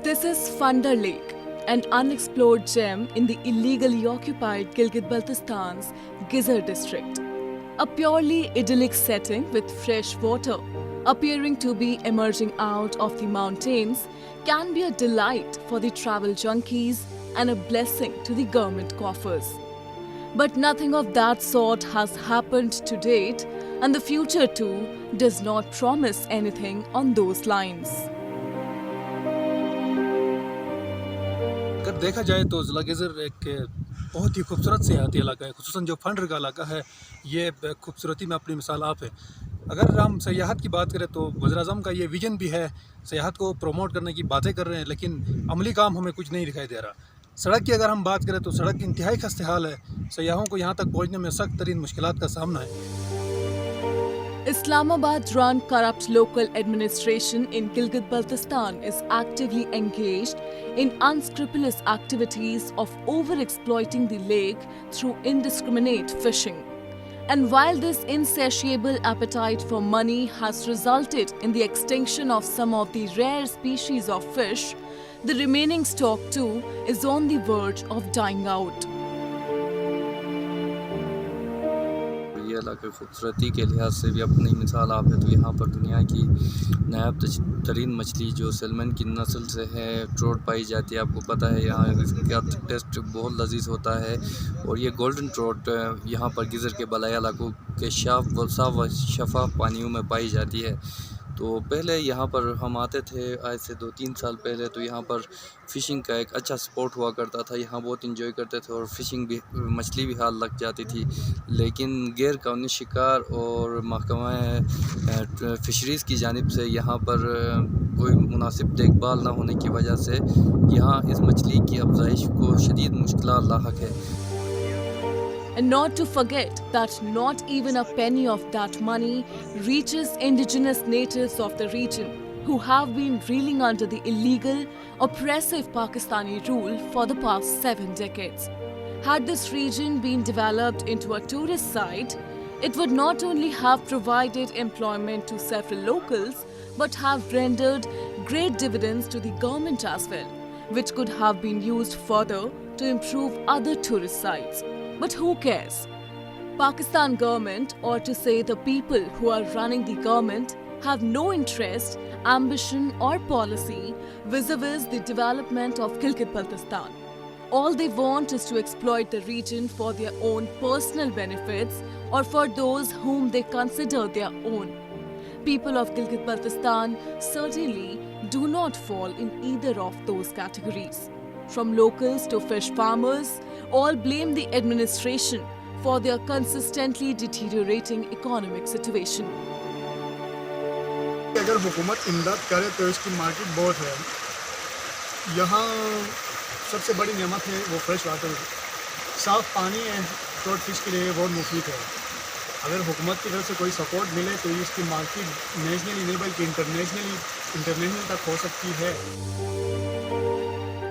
This is Funda Lake, an unexplored gem in the illegally occupied Gilgit-Baltistan's Gizar district. A purely idyllic setting with fresh water, appearing to be emerging out of the mountains, can be a delight for the travel junkies and a blessing to the government coffers. But nothing of that sort has happened to date, and the future too does not promise anything on those lines. अगर देखा जाए तो ज़िला geyser एक बहुत ही खूबसूरत सियाहती इलाका है, खुसूसन जो फंडर का इलाका है, ये खूबसूरती में अपनी मिसाल आप है। अगर हम सयाहत की बात करें तो वज़ीर-ए-आज़म का ये विजन भी है, सयाहत को प्रमोट करने की बातें कर रहे हैं, लेकिन अमली काम हमें कुछ नहीं दिखाई दे रहा। सड़क की अगर हम बात करें तो सड़क इंतहाई खस्ते हाल है, सयाहों को यहाँ तक पहुँचने में सख्त तरीन मुश्किलात का सामना है। Islamabad-run corrupt local administration in Gilgit-Baltistan is actively engaged in unscrupulous activities of over-exploiting the lake through indiscriminate fishing. And while this insatiable appetite for money has resulted in the extinction of some of the rare species of fish, the remaining stock too is on the verge of dying out. ये इलाके खूबसूरती के लिहाज से भी अपनी मिसाल आप है, तो यहाँ पर दुनिया की नायाब तरीन मछली जो सैल्मन की नस्ल से है ट्रोट पाई जाती है। आपको पता है यहाँ इसका टेस्ट बहुत लजीज होता है, और ये गोल्डन ट्रोट यहाँ पर गिज़र के बलाया इलाकों के साफ व शफाफ पानियों में पाई जाती है। तो पहले यहाँ पर हम आते थे आज से 2-3 साल पहले, तो यहाँ पर फ़िशिंग का एक अच्छा स्पॉट हुआ करता था, यहाँ बहुत इंजॉय करते थे और फ़िशिंग भी मछली भी हाल लग जाती थी। लेकिन गैर कानूनी शिकार और महकमा फ़िशरीज़ की जानिब से यहाँ पर कोई मुनासिब देखभाल ना होने की वजह से यहाँ इस मछली की अफजाइश को शदीद मुश्किलात लाहक है। And not to forget that not even a penny of that money reaches indigenous natives of the region who have been reeling under the illegal, oppressive Pakistani rule for the past 7 decades. Had this region been developed into a tourist site, it would not only have provided employment to several locals, but have rendered great dividends to the government as well, which could have been used further to improve other tourist sites. But who cares? Pakistan government, or to say the people who are running the government, have no interest, ambition or policy vis-a-vis the development of Gilgit-Baltistan. All they want is to exploit the region for their own personal benefits or for those whom they consider their own. People of Gilgit-Baltistan certainly do not fall in either of those categories. From locals to fish farmers, all blame the administration for their consistently deteriorating economic situation. अगर हुकूमत इमदाद करे तो इसकी market बहुत है। यहाँ सबसे बड़ी नेमत है वो फ्रेश वाटर, साफ़ पानी है, ट्रोट फिश के लिए बहुत मुफीद है। अगर हुकूमत की तरफ से कोई सपोर्ट मिले तो इसकी मार्केट नेशनली नहीं बल्कि इंटरनेशनल तक हो सकती है।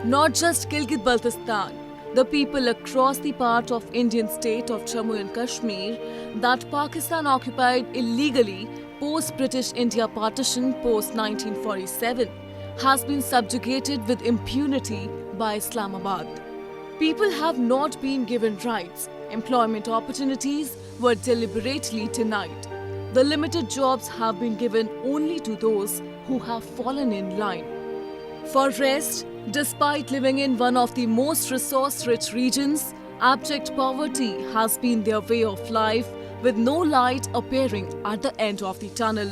Not just Gilgit-Baltistan, the people across the part of Indian state of Jammu and Kashmir that Pakistan occupied illegally post-British India partition post-1947 has been subjugated with impunity by Islamabad. People have not been given rights. Employment opportunities were deliberately denied. The limited jobs have been given only to those who have fallen in line. For rest, despite living in one of the most resource-rich regions, abject poverty has been their way of life, with no light appearing at the end of the tunnel.